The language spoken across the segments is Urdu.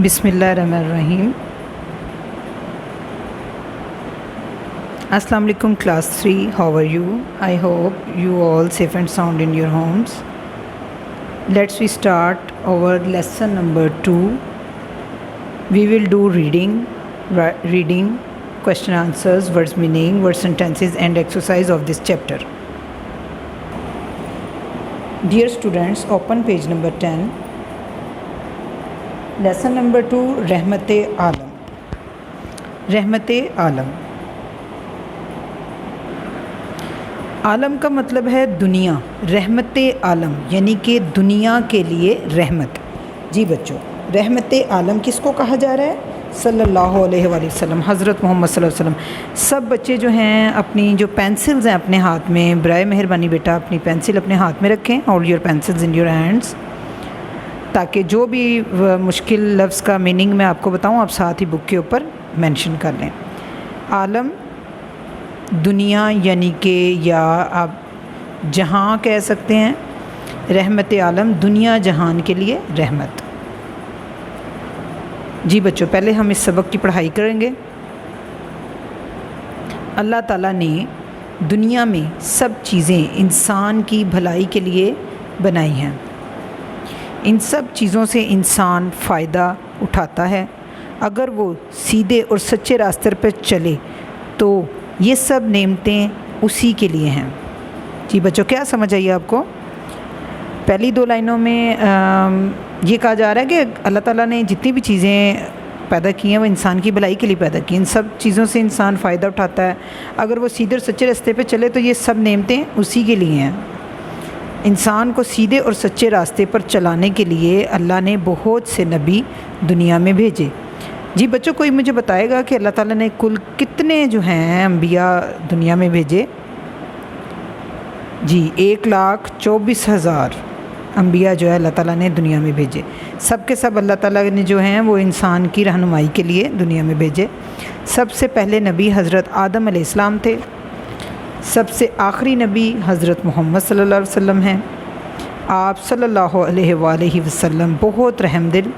بسم اللہ الرحمن الرحیم۔ السلام علیکم class 3، how are you? I hope you all safe and sound in your homes. Let's we start our lesson number 2. We will do reading, question answers, words meaning, word sentences and exercise of this chapter. Dear students, open page number 10. Lesson number 2، رحمت عالم۔ رحمت عالم، عالم کا مطلب ہے دنیا۔ رحمت عالم یعنی کہ دنیا کے لیے رحمت۔ جی بچوں، رحمت عالم کس کو کہا جا رہا ہے؟ صلی اللہ علیہ وآلہ وسلم، حضرت محمد صلی اللہ علیہ وسلم۔ سب بچے جو ہیں اپنی جو پینسلز ہیں اپنے ہاتھ میں، برائے مہربانی بیٹا اپنی پینسل اپنے ہاتھ میں رکھیں، hold your pencils in your hands, تاکہ جو بھی مشکل لفظ کا میننگ میں آپ کو بتاؤں آپ ساتھ ہی بک کے اوپر مینشن کر لیں۔ عالم دنیا یعنی کہ یا آپ جہاں کہہ سکتے ہیں۔ رحمت عالم دنیا جہان کے لیے رحمت۔ جی بچوں، پہلے ہم اس سبق کی پڑھائی کریں گے۔ اللہ تعالیٰ نے دنیا میں سب چیزیں انسان کی بھلائی کے لیے بنائی ہیں۔ ان سب چیزوں سے انسان فائدہ اٹھاتا ہے۔ اگر وہ سیدھے اور سچے راستے پر چلے تو یہ سب نعمتیں اسی کے لیے ہیں۔ جی بچوں، کیا سمجھ آئی آپ کو؟ پہلی دو لائنوں میں یہ کہا جا رہا ہے کہ اللہ تعالیٰ نے جتنی بھی چیزیں پیدا کی ہیں وہ انسان کی بھلائی کے لیے پیدا کی ہیں۔ ان سب چیزوں سے انسان فائدہ اٹھاتا ہے۔ اگر وہ سیدھے اور سچے راستے پہ چلے تو یہ سب نعمتیں اسی کے لیے ہیں۔ انسان کو سیدھے اور سچے راستے پر چلانے کے لیے اللہ نے بہت سے نبی دنیا میں بھیجے۔ جی بچوں، کوئی مجھے بتائے گا کہ اللہ تعالیٰ نے کل کتنے جو ہیں انبیاء دنیا میں بھیجے؟ جی 1,24,000 انبیاء جو ہے اللہ تعالیٰ نے دنیا میں بھیجے۔ سب کے سب اللہ تعالیٰ نے جو ہیں وہ انسان کی رہنمائی کے لیے دنیا میں بھیجے۔ سب سے پہلے نبی حضرت آدم علیہ السلام تھے۔ سب سے آخری نبی حضرت محمد صلی اللہ علیہ وسلم ہیں۔ آپ صلی اللہ علیہ وآلہ وسلم بہت رحم دل،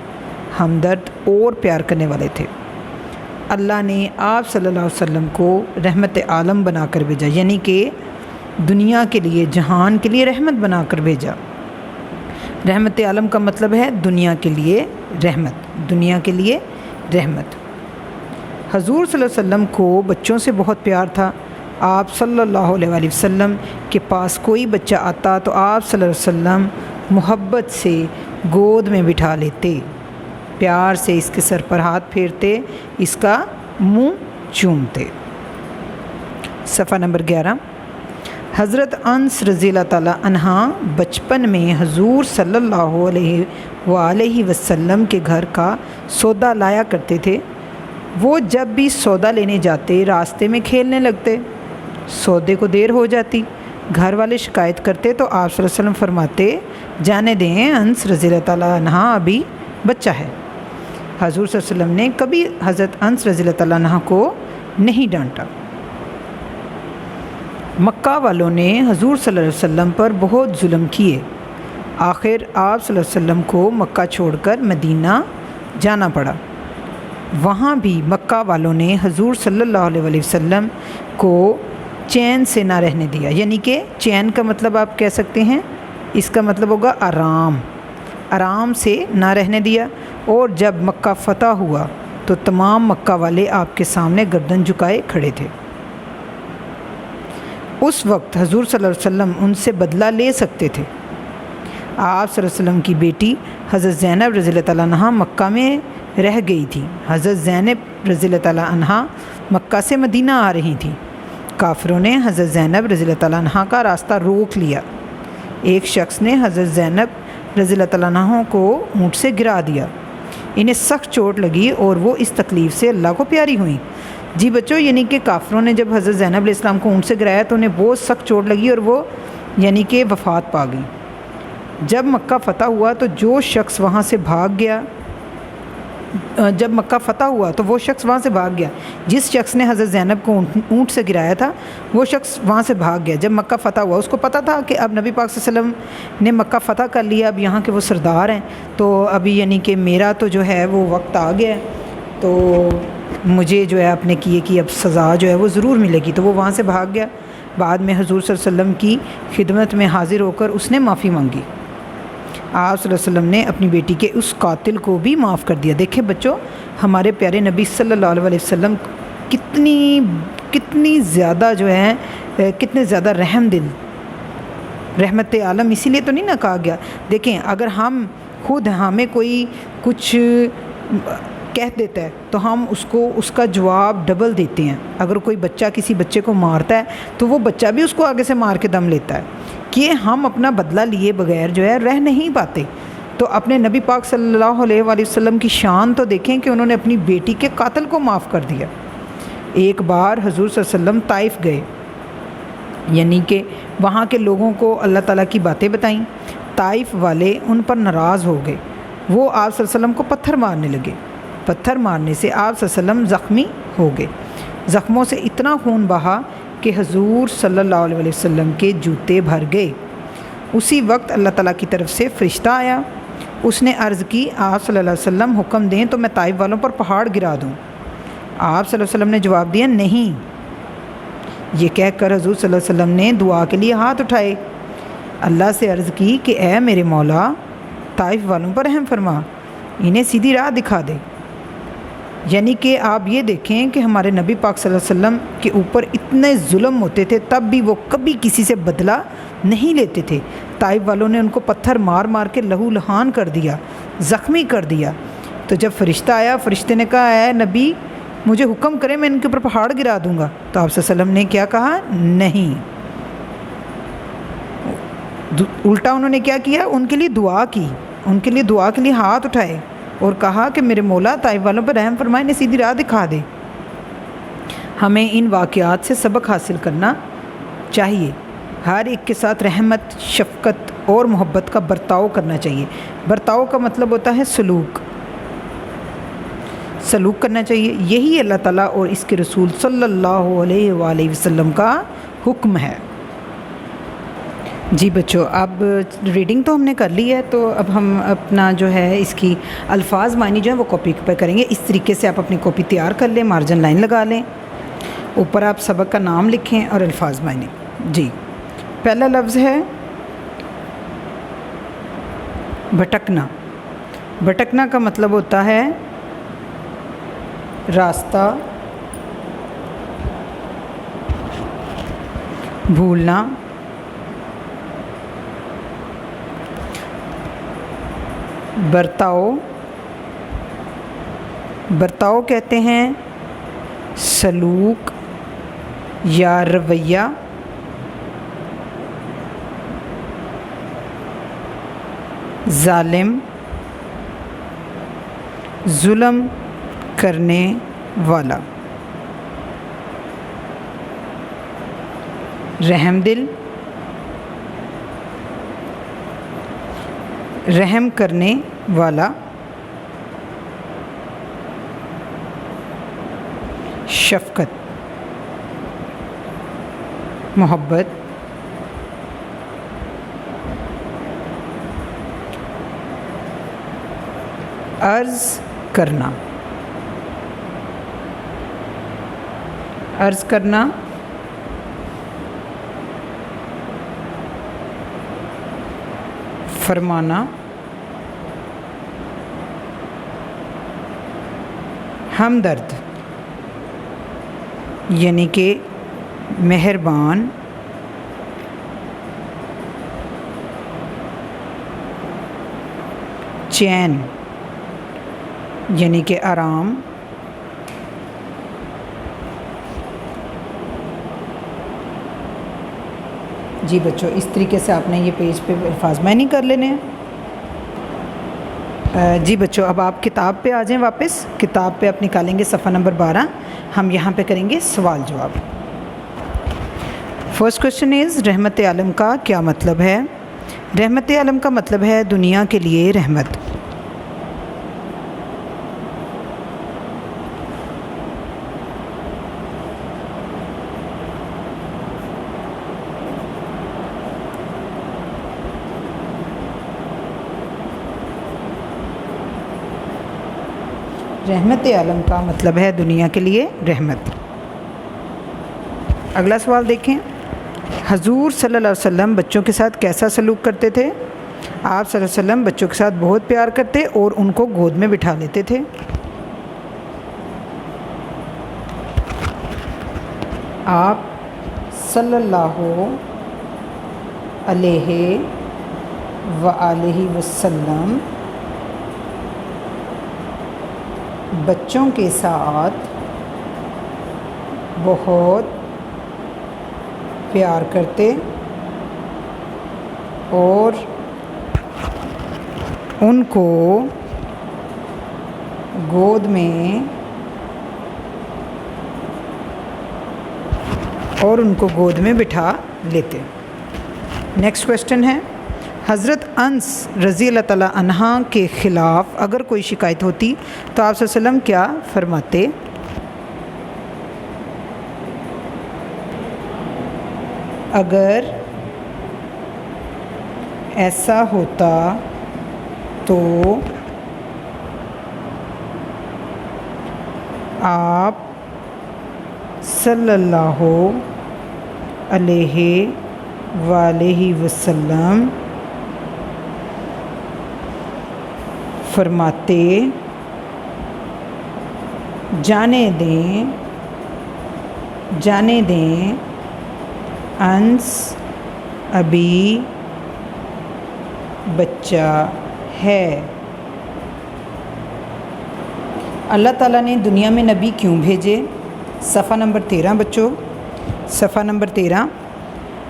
ہمدرد اور پیار کرنے والے تھے۔ اللہ نے آپ صلی اللہ علیہ وسلم کو رحمت عالم بنا کر بھیجا، یعنی کہ دنیا کے لیے جہان کے لیے رحمت بنا کر بھیجا۔ رحمت عالم کا مطلب ہے دنیا کے لیے رحمت، دنیا کے لیے رحمت۔ حضور صلی اللہ علیہ وسلم کو بچوں سے بہت پیار تھا۔ آپ صلی اللہ علیہ وآلہ وسلم کے پاس کوئی بچہ آتا تو آپ صلی اللہ علیہ وسلم محبت سے گود میں بٹھا لیتے، پیار سے اس کے سر پر ہاتھ پھیرتے، اس کا منہ چومتے۔ صفحہ نمبر 11۔ حضرت انس رضی اللہ تعالیٰ عنہ بچپن میں حضور صلی اللہ علیہ وآلہ وسلم کے گھر کا سودا لایا کرتے تھے۔ وہ جب بھی سودا لینے جاتے راستے میں کھیلنے لگتے، سودے کو دیر ہو جاتی، گھر والے شکایت کرتے تو آپ صلی اللہ علیہ وسلم فرماتے، جانے دیں، انس رضی اللہ تعالیٰ عنہ ابھی بچہ ہے۔ حضور صلی اللہ علیہ وسلم نے کبھی حضرت انس رضی اللہ تعالیٰ عنہ کو نہیں ڈانٹا۔ مکہ والوں نے حضور صلی اللہ علیہ وسلم پر بہت ظلم کیے۔ آخر آپ صلی اللہ علیہ وسلم کو مکہ چھوڑ کر مدینہ جانا پڑا۔ وہاں بھی مکہ والوں نے حضور صلی اللہ علیہ وسلم کو چین سے نہ رہنے دیا، یعنی کہ چین کا مطلب آپ کہہ سکتے ہیں، اس کا مطلب ہوگا آرام، آرام سے نہ رہنے دیا۔ اور جب مکہ فتح ہوا تو تمام مکہ والے آپ کے سامنے گردن جھکائے کھڑے تھے۔ اس وقت حضور صلی اللہ علیہ وسلم ان سے بدلہ لے سکتے تھے۔ آپ صلی اللہ علیہ وسلم کی بیٹی حضرت زینب رضی اللہ تعالیٰ عنہ مکہ میں رہ گئی تھی۔ حضرت زینب رضی اللہ تعالیٰ عنہ مکہ سے مدینہ آ رہی تھیں۔ کافروں نے حضرت زینب رضی اللہ تعالیٰ عنہ کا راستہ روک لیا۔ ایک شخص نے حضرت زینب رضی اللہ تعالیٰ عنہ کو اونٹ سے گرا دیا۔ انہیں سخت چوٹ لگی اور وہ اس تکلیف سے اللہ کو پیاری ہوئیں۔ جی بچوں، یعنی کہ کافروں نے جب حضرت زینب علیہ السلام کو اونٹ سے گرایا تو انہیں بہت سخت چوٹ لگی اور وہ یعنی کہ وفات پا گئی۔ جب مکہ فتح ہوا تو جو شخص وہاں سے بھاگ گیا جب مکہ فتح ہوا تو وہ شخص وہاں سے بھاگ گیا، جس شخص نے حضرت زینب کو اونٹ سے گرایا تھا وہ شخص وہاں سے بھاگ گیا جب مکہ فتح ہوا۔ اس کو پتہ تھا کہ اب نبی پاک صلی اللہ علیہ وسلم نے مکہ فتح کر لیا، اب یہاں کے وہ سردار ہیں، تو ابھی یعنی کہ میرا تو جو ہے وہ وقت آ گیا ہے، تو مجھے جو ہے اپنے کیے کی اب سزا جو ہے وہ ضرور ملے گی، تو وہ وہاں سے بھاگ گیا۔ بعد میں حضور صلی اللہ علیہ وسلم کی خدمت میں حاضر ہو کر اس نے معافی مانگی۔ آپ صلی اللہ علیہ وسلم نے اپنی بیٹی کے اس قاتل کو بھی معاف کر دیا۔ دیکھیں بچوں، ہمارے پیارے نبی صلی اللہ علیہ وسلم کتنی زیادہ جو ہے کتنے زیادہ رحم دل، رحمت عالم، اسی لیے تو نہیں نہ کہا گیا۔ دیکھیں اگر ہم خود ہمیں کوئی کچھ کہہ دیتا ہے تو ہم اس کا جواب ڈبل دیتے ہیں۔ اگر کوئی بچہ کسی بچے کو مارتا ہے تو وہ بچہ بھی اس کو آگے سے مار کے دم لیتا ہے، کہ ہم اپنا بدلہ لیے بغیر جو ہے رہ نہیں پاتے۔ تو اپنے نبی پاک صلی اللہ علیہ وآلہ وسلم کی شان تو دیکھیں کہ انہوں نے اپنی بیٹی کے قاتل کو معاف کر دیا۔ ایک بار حضور صلی اللہ علیہ وسلم طائف گئے، یعنی کہ وہاں کے لوگوں کو اللہ تعالیٰ کی باتیں بتائیں۔ طائف والے ان پر ناراض ہو گئے، وہ آپ صلی اللہ علیہ وسلم کو پتھر مارنے لگے۔ پتھر مارنے سے آپ صلی اللہ علیہ وسلم زخمی ہو گئے، زخموں سے اتنا خون بہا کہ حضور صلی اللہ علیہ وسلم کے جوتے بھر گئے۔ اسی وقت اللہ تعالیٰ کی طرف سے فرشتہ آیا، اس نے عرض کی آپ صلی اللہ علیہ وسلم حکم دیں تو میں طائف والوں پر پہاڑ گرا دوں۔ آپ صلی اللہ علیہ وسلم نے جواب دیا نہیں۔ یہ کہہ کر حضور صلی اللہ علیہ وسلم نے دعا کے لیے ہاتھ اٹھائے، اللہ سے عرض کی کہ اے میرے مولا، طائف والوں پر رحم فرما، انہیں سیدھی راہ دکھا دے۔ یعنی کہ آپ یہ دیکھیں کہ ہمارے نبی پاک صلی اللہ علیہ وسلم کے اوپر اتنے ظلم ہوتے تھے، تب بھی وہ کبھی کسی سے بدلہ نہیں لیتے تھے۔ طائف والوں نے ان کو پتھر مار مار کے لہو لہان کر دیا، زخمی کر دیا۔ تو جب فرشتہ آیا، فرشتے نے کہا اے نبی مجھے حکم کرے میں ان کے اوپر پہاڑ گرا دوں گا، تو آپ صلی اللہ علیہ وسلم نے کیا کہا؟ نہیں۔ الٹا انہوں نے کیا کیا؟ ان کے لیے دعا کی، ان کے لیے دعا کے لیے ہاتھ اٹھائے اور کہا کہ میرے مولا طائف والوں پر رحم فرمائے، انہیں سیدھی راہ دکھا دے۔ ہمیں ان واقعات سے سبق حاصل کرنا چاہیے، ہر ایک کے ساتھ رحمت، شفقت اور محبت کا برتاؤ کرنا چاہیے۔ برتاؤ کا مطلب ہوتا ہے سلوک کرنا چاہیے، یہی اللہ تعالیٰ اور اس کے رسول صلی اللہ علیہ وآلہ وسلم کا حکم ہے۔ جی بچوں، اب ریڈنگ تو ہم نے کر لی ہے، تو اب ہم اپنا جو ہے اس کی الفاظ معنی جو ہے وہ کاپی پہ کریں گے۔ اس طریقے سے آپ اپنی کاپی تیار کر لیں، مارجن لائن لگا لیں، اوپر آپ سبق کا نام لکھیں اور الفاظ معنی۔ جی، پہلا لفظ ہے بھٹکنا۔ بھٹکنا کا مطلب ہوتا ہے راستہ بھولنا، برتاؤ کہتے ہیں سلوک یا رویہ، ظالم، ظلم کرنے والا، رحم دل، رحم کرنے والا، شفقت، محبت، عرض کرنا، فرمانا، ہمدرد یعنی کہ مہربان، چین یعنی کہ آرام، جی بچوں اس طریقے سے آپ نے یہ پیج پہ الفاظ معنی کر لینے ہیں۔ جی بچوں اب آپ کتاب پہ آ جائیں، واپس کتاب پہ آپ نکالیں گے صفحہ نمبر 12، ہم یہاں پہ کریں گے سوال جواب۔ فرسٹ کوشچن از رحمت عالم کا کیا مطلب ہے؟ رحمت عالم کا مطلب ہے دنیا کے لیے رحمت۔ رحمت عالم کا مطلب ہے دنیا کے لیے رحمت۔ اگلا سوال دیکھیں، حضور صلی اللہ علیہ وسلم بچوں کے ساتھ کیسا سلوک کرتے تھے؟ آپ صلی اللہ علیہ وسلم بچوں کے ساتھ بہت پیار کرتے اور ان کو گود میں بٹھا لیتے تھے۔ آپ صلی اللہ علیہ وآلہ وسلم بچوں کے ساتھ بہت پیار کرتے اور ان کو گود میں بٹھا لیتے۔ نیکسٹ کویشچن ہے، حضرت انس رضی اللہ تعالیٰ عنہ کے خلاف اگر کوئی شکایت ہوتی تو آپ صلی اللہ علیہ وسلم کیا فرماتے؟ اگر ایسا ہوتا تو آپ صلی اللہ علیہ وآلہ وسلم فرماتے، جانے دیں انس ابھی بچہ ہے۔ اللہ تعالیٰ نے دنیا میں نبی کیوں بھیجے؟ صفحہ نمبر 13 بچوں، صفحہ نمبر 13۔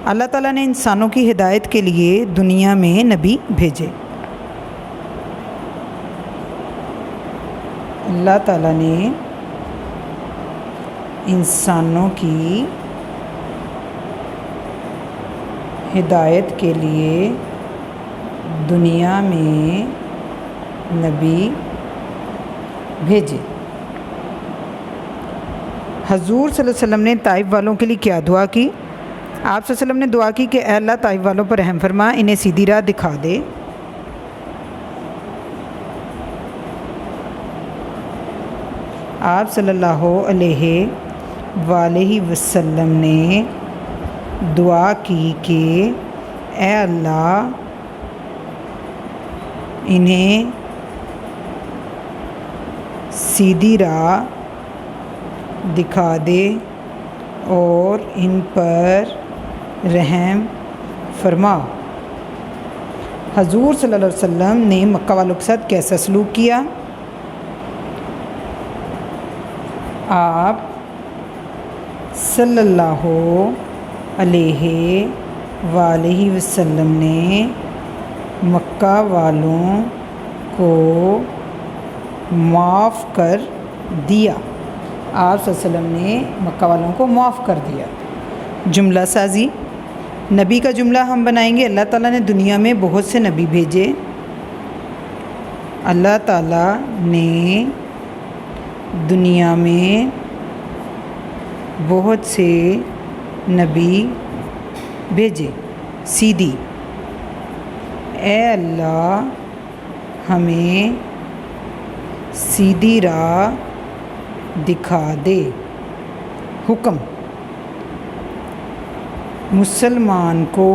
اللہ تعالیٰ نے انسانوں کی ہدایت کے لیے دنیا میں نبی بھیجے۔ اللہ تعالیٰ نے انسانوں کی ہدایت کے لیے دنیا میں نبی بھیجے۔ حضور صلی اللہ علیہ وسلم نے طائف والوں کے لیے کیا دعا کی؟ آپ صلی اللہ علیہ وسلم نے دعا کی کہ اے اللہ طائف والوں پر رحم فرما، انہیں سیدھی راہ دکھا دے۔ آپ صلی اللہ علیہ وآلہ وسلم نے دعا کی کہ اے اللہ انہیں سیدھی راہ دکھا دے اور ان پر رحم فرما۔ حضور صلی اللہ علیہ وسلم نے مکہ والوں کے ساتھ کیسا سلوک کیا؟ آپ صلی اللہ علیہ وآلہ وسلم نے مکہ والوں کو معاف کر دیا۔ آپ صلی اللہ علیہ وسلم نے مکہ والوں کو معاف کر دیا۔ جملہ سازی، نبی کا جملہ ہم بنائیں گے، اللہ تعالیٰ نے دنیا میں بہت سے نبی بھیجے۔ اللہ تعالیٰ نے دنیا میں بہت سے نبی بھیجے۔ سیدھی، اے اللہ ہمیں سیدھی راہ دکھا دے۔ حکم، مسلمان کو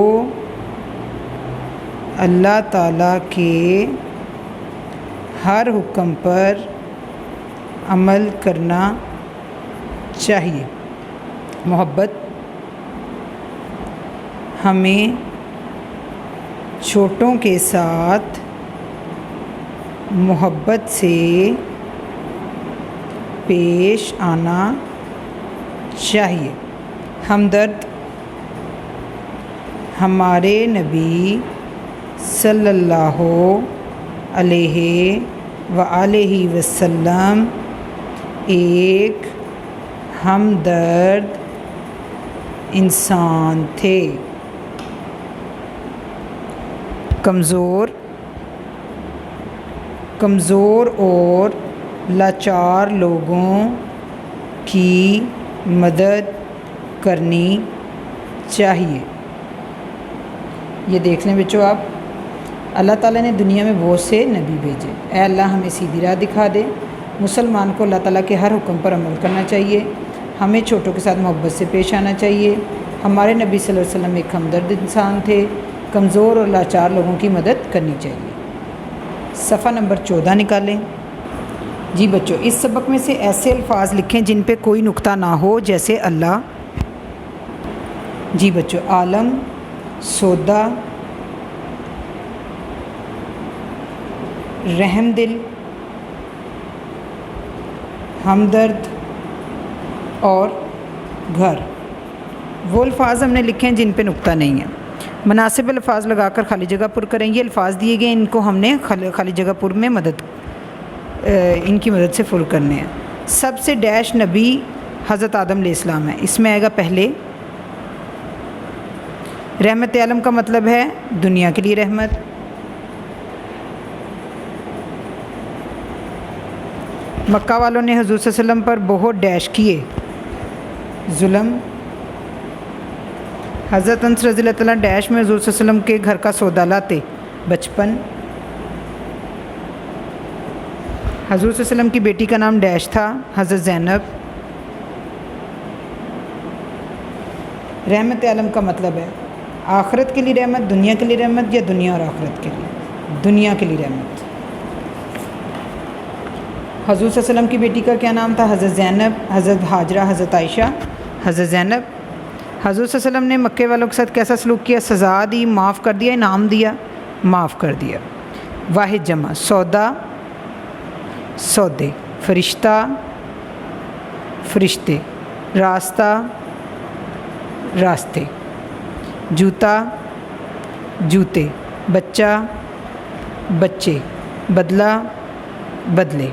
اللہ تعالیٰ کے ہر حکم پر عمل کرنا چاہیے۔ محبت، ہمیں چھوٹوں کے ساتھ محبت سے پیش آنا چاہیے۔ ہمدرد، ہمارے نبی صلی اللہ علیہ وآلہ وسلم ایک ہمدرد انسان تھے۔ کمزور اور لاچار لوگوں کی مدد کرنی چاہیے۔ یہ دیکھ لیں بچوں آپ، اللہ تعالیٰ نے دنیا میں بہت سے نبی بھیجے۔ اے اللہ ہمیں سیدھی راہ دکھا دے، مسلمان کو اللہ تعالیٰ کے ہر حکم پر عمل کرنا چاہیے، ہمیں چھوٹوں کے ساتھ محبت سے پیش آنا چاہیے۔ ہمارے نبی صلی اللہ علیہ وسلم ایک ہمدرد انسان تھے، کمزور اور لاچار لوگوں کی مدد کرنی چاہیے۔ صفحہ نمبر 14 نکالیں۔ جی بچوں، اس سبق میں سے ایسے الفاظ لکھیں جن پہ کوئی نقطہ نہ ہو، جیسے اللہ۔ جی بچوں، عالم، سودا، رحم دل، ہمدرد اور گھر، وہ الفاظ ہم نے لکھے ہیں جن پہ نقطہ نہیں ہے۔ مناسب الفاظ لگا کر خالی جگہ پر کریں۔ یہ الفاظ دیے گئے، ان کو ہم نے خالی جگہ پر میں ان کی مدد سے فل کرنے ہیں۔ سب سے ڈیش نبی حضرت آدم علیہ السلام ہے، اس میں آئے گا پہلے۔ رحمت عالم کا مطلب ہے دنیا کے لیے رحمت۔ مکہ والوں نے حضور صلی اللہ علیہ وسلم پر بہت ڈیش کیے، ظلم۔ حضرت انس رضی اللہ تعالیٰ ڈیش میں حضور صلی اللہ علیہ وسلم کے گھر کا سودا لاتے، بچپن۔ حضور صلی اللہ علیہ وسلم کی بیٹی کا نام ڈیش تھا، حضرت زینب۔ رحمت عالم کا مطلب ہے آخرت کے لیے رحمت، دنیا کے لیے رحمت، یا دنیا اور آخرت کے لیے؟ دنیا کے لیے رحمت۔ حضور صلی اللہ علیہ وسلم کی بیٹی کا کیا نام تھا؟ حضرت زینب، حضرت حاجرہ، حضرت عائشہ، حضرت زینب۔ حضور صلی اللہ علیہ وسلم نے مکے والوں کے ساتھ کیسا سلوک کیا؟ سزا دی، معاف کر دیا، انعام دیا، معاف کر دیا۔ واحد جمع، سودا، سودے، فرشتہ، فرشتے، راستہ، راستے، جوتا، جوتے، بچہ، بچے، بدلہ، بدلے۔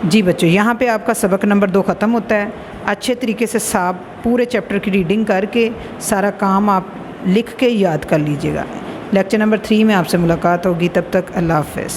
جی بچوں، یہاں پہ آپ کا سبق نمبر 2 ختم ہوتا ہے۔ اچھے طریقے سے پورے چیپٹر کی ریڈنگ کر کے سارا کام آپ لکھ کے یاد کر لیجئے گا۔ لیکچر نمبر 3 میں آپ سے ملاقات ہوگی، تب تک اللہ حافظ۔